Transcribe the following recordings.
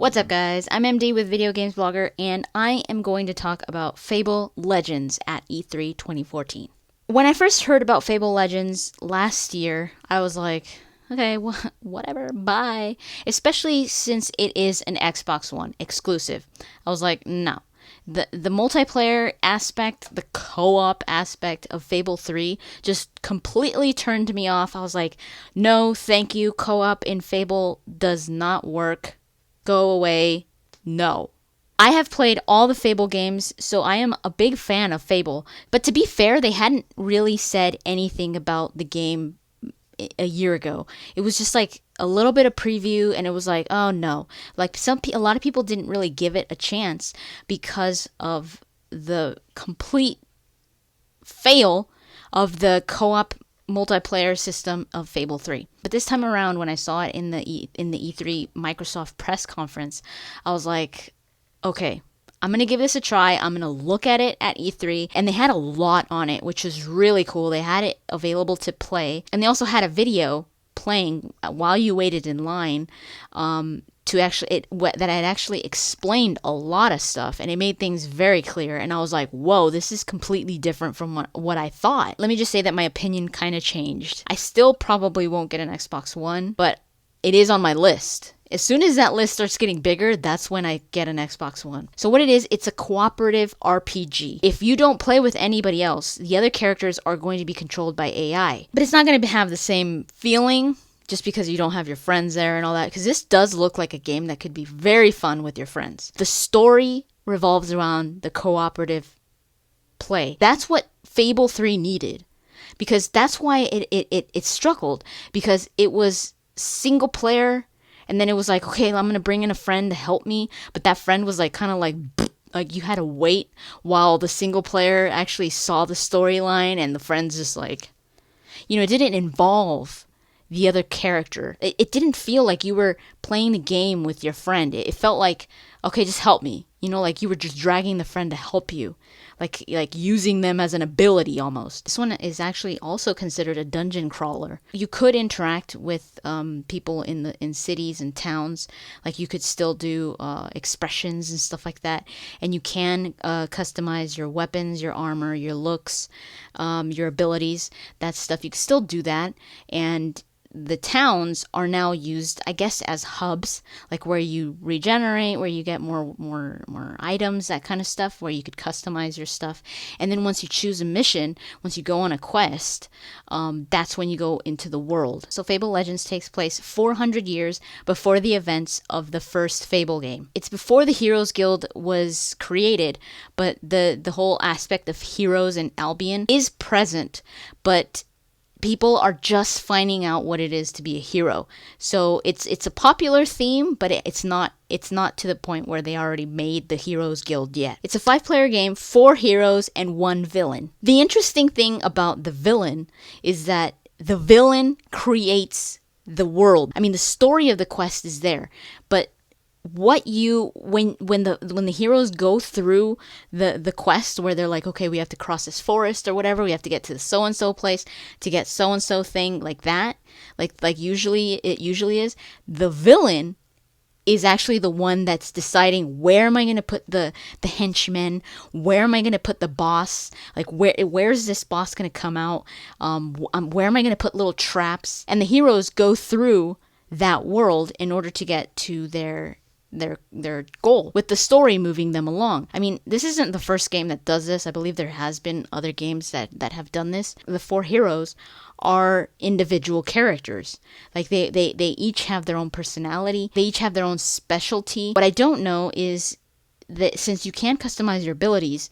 What's up, guys? I'm MD with Video Games Blogger, and I am going to talk about Fable Legends at E3 2014. When I first heard about Fable Legends last year, I was like, okay, whatever, bye. Especially since it is an Xbox One exclusive. I was like, no. The multiplayer aspect, the co-op aspect of Fable 3 just completely turned me off. I was like, no, thank you. Co-op in Fable does not work. Go away. No. I have played all the Fable games, so I am a big fan of Fable. But to be fair, they hadn't really said anything about the game a year ago. It was just like a little bit of preview, and it was like, oh no. Like a lot of people didn't really give it a chance because of the complete fail of the co-op multiplayer system of Fable 3. But this time around, when I saw it in the E3 Microsoft press conference, I was like, okay, I'm going to give this a try. I'm going to look at it at E3. And they had a lot on it, which was really cool. They had it available to play. And they also had a video playing while you waited in line that had actually explained a lot of stuff. And it made things very clear. And I was like, whoa, this is completely different from what I thought. Let me just say that my opinion kind of changed. I still probably won't get an Xbox One, but it is on my list. As soon as that list starts getting bigger, that's when I get an Xbox One. So what it is, it's a cooperative RPG. If you don't play with anybody else, the other characters are going to be controlled by AI. But it's not going to have the same feeling just because you don't have your friends there and all that. Because this does look like a game that could be very fun with your friends. The story revolves around the cooperative play. That's what Fable 3 needed. Because that's why it struggled. Because it was single player. And then it was like, okay, I'm going to bring in a friend to help me. But that friend was like kind of like you had to wait while the single player actually saw the storyline. And the friend's just like, it didn't involve the other character. It didn't feel like you were playing the game with your friend. It felt like, okay, just help me. Like you were just dragging the friend to help you. Like using them as an ability almost. This one is actually also considered a dungeon crawler. You could interact with people in cities and towns. Like you could still do expressions and stuff like that. And you can customize your weapons, your armor, your looks, your abilities. That stuff. You can still do that. And the towns are now used, I guess, as hubs, like where you regenerate, where you get more items, that kind of stuff, where you could customize your stuff. And then once you choose a mission, once you go on a quest, that's when you go into the world. So Fable Legends takes place 400 years before the events of the first Fable game. It's before the Heroes Guild was created, but the whole aspect of heroes and Albion is present, but people are just finding out what it is to be a hero. So it's a popular theme, but it's not to the point where they already made the Heroes Guild yet. It's a 5-player game, 4 heroes and 1 villain. The interesting thing about the villain is that the villain creates the world. I mean, the story of the quest is there, but when the heroes go through the quest where they're like, okay, we have to cross this forest or whatever, we have to get to the so and so place to get so and so thing, like that, like usually is, the villain is actually the one that's deciding where am I going to put the henchmen, where am I going to put the boss, like where's this boss going to come out, where am I going to put little traps, and the heroes go through that world in order to get to their goal, with the story moving them along. I mean, this isn't the first game that does this. I believe there has been other games that have done this. The 4 heroes are individual characters. Like they each have their own personality. They each have their own specialty. What I don't know is that since you can customize your abilities,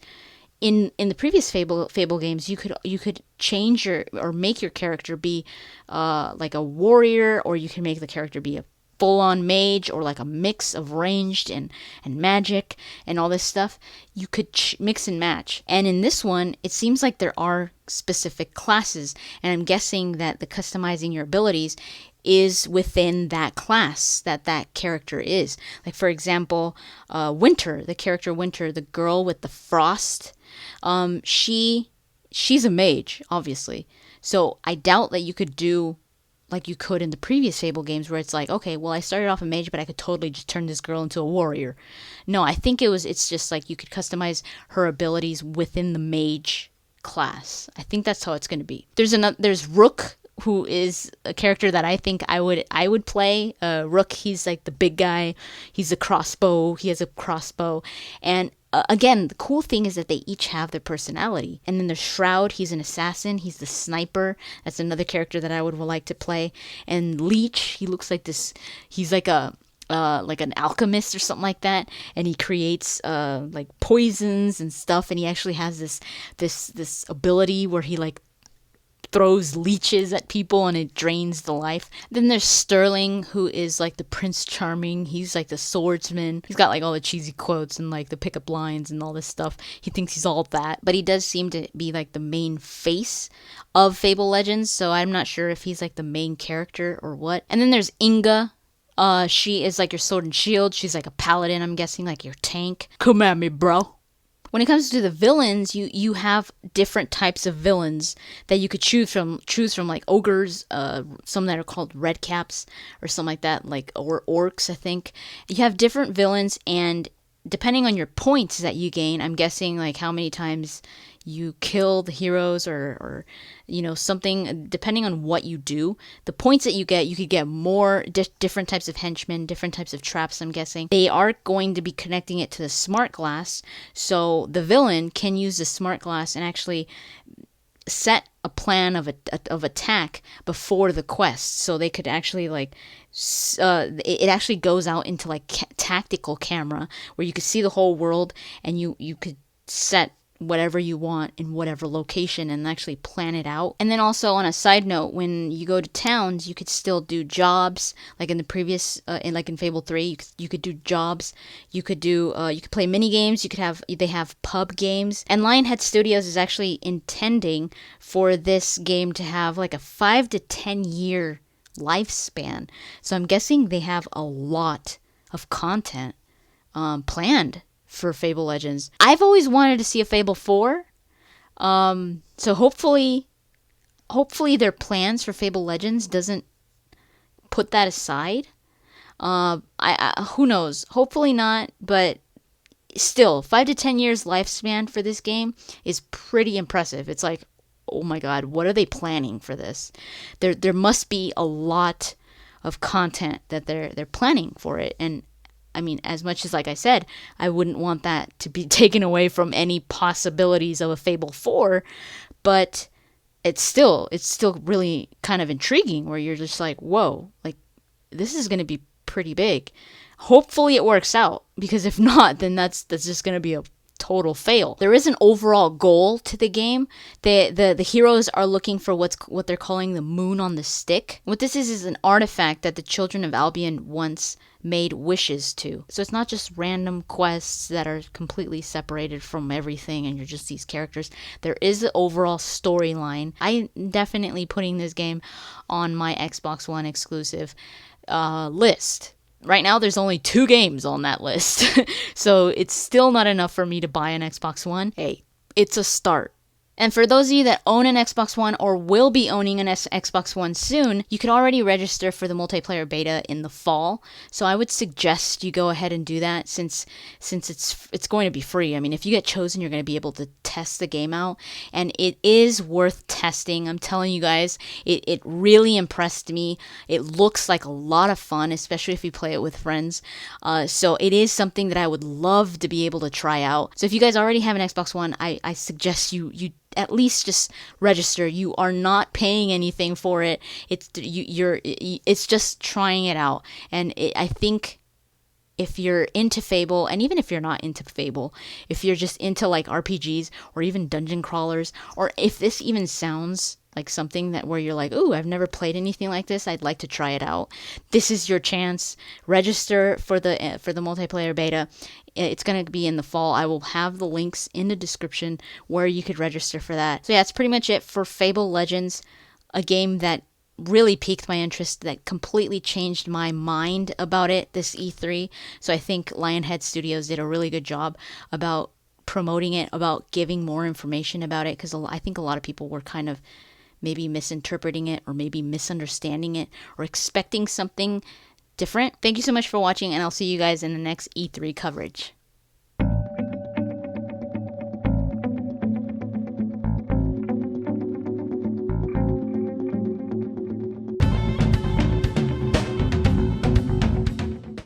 in the previous Fable games, you could change or make your character be like a warrior, or you can make the character be a full-on mage, or like a mix of ranged and magic and all this stuff. You could mix and match. And in this one, it seems like there are specific classes, and I'm guessing that the customizing your abilities is within that class that character is. Like, for example, Winter, the character Winter, the girl with the frost, she's a mage, obviously. So I doubt that you could do like you could in the previous Fable games, where it's like, okay, well, I started off a mage, but I could totally just turn this girl into a warrior. No, I think it's just like you could customize her abilities within the mage class. I think that's how it's going to be. There's Rook, who is a character that I think I would play. Rook, he's like the big guy. He's a crossbow. He has a crossbow, and again, the cool thing is that they each have their personality. And then there's Shroud, he's an assassin, he's the sniper. That's another character that I would like to play. And Leech, he looks like this, he's like like an alchemist or something like that, and he creates like poisons and stuff, and he actually has this ability where he like throws leeches at people and it drains the life. Then there's Sterling, who is like the Prince Charming. He's like the swordsman. He's got like all the cheesy quotes and like the pickup lines and all this stuff. He thinks he's all that, but he does seem to be like the main face of Fable Legends, so I'm not sure if he's like the main character or what. And then there's Inga. She is like your sword and shield. She's like a paladin, I'm guessing, like your tank. Come at me, bro. When it comes to the villains, you have different types of villains that you could choose from, like ogres, some that are called red caps or something like that, like, or orcs, I think. You have different villains, and depending on your points that you gain, I'm guessing like how many times you kill the heroes, or something, depending on what you do, the points that you could get more different types of henchmen, different types of traps, I'm guessing. They are going to be connecting it to the smart glass, so the villain can use the smart glass and actually set a plan of attack before the quest, so they could actually like it actually goes out into like tactical camera, where you could see the whole world, and you could set whatever you want in whatever location and actually plan it out. And then also, on a side note, when you go to towns, you could still do jobs, like in the previous in Fable 3, you could do jobs, you could play mini games, they have pub games. And Lionhead Studios is actually intending for this game to have like a 5 to 10 year lifespan, so I'm guessing they have a lot of content planned for Fable Legends. I've always wanted to see a Fable 4. So hopefully their plans for Fable Legends doesn't put that aside. Who knows? Hopefully not, but still, 5 to 10 years lifespan for this game is pretty impressive. It's like, oh my god, what are they planning for this? There must be a lot of content that they're planning for it. And I mean, as much as, like I said, I wouldn't want that to be taken away from any possibilities of a Fable 4, but it's still really kind of intriguing, where you're just like, whoa, like, this is going to be pretty big. Hopefully it works out, because if not, then that's just going to be a total fail. There is an overall goal to the game. The heroes are looking for what they're calling the moon on the stick. What this is an artifact that the children of Albion once made wishes to. So it's not just random quests that are completely separated from everything and you're just these characters. There is an overall storyline. I'm definitely putting this game on my Xbox One exclusive list. Right now, there's only 2 games on that list. So it's still not enough for me to buy an Xbox One. Hey, it's a start. And for those of you that own an Xbox One or will be owning an Xbox One soon, you can already register for the multiplayer beta in the fall. So I would suggest you go ahead and do that, since it's going to be free. I mean, if you get chosen, you're going to be able to test the game out, and it is worth testing. I'm telling you guys, it really impressed me. It looks like a lot of fun, especially if you play it with friends. So it is something that I would love to be able to try out. So if you guys already have an Xbox One, I suggest you at least just register. You are not paying anything for it. It's just trying it out. And I think if you're into Fable, and even if you're not into Fable, if you're just into like RPGs or even dungeon crawlers, or if this even sounds like something that where you're like, ooh, I've never played anything like this, I'd like to try it out, this is your chance. Register for the multiplayer beta. It's going to be in the fall. I will have the links in the description where you could register for that. So yeah, that's pretty much it for Fable Legends, a game that really piqued my interest, that completely changed my mind about it this E3. So I think Lionhead Studios did a really good job about promoting it, about giving more information about it, because I think a lot of people were kind of maybe misinterpreting it or maybe misunderstanding it or expecting something different. Thank you so much for watching, and I'll see you guys in the next E3 coverage.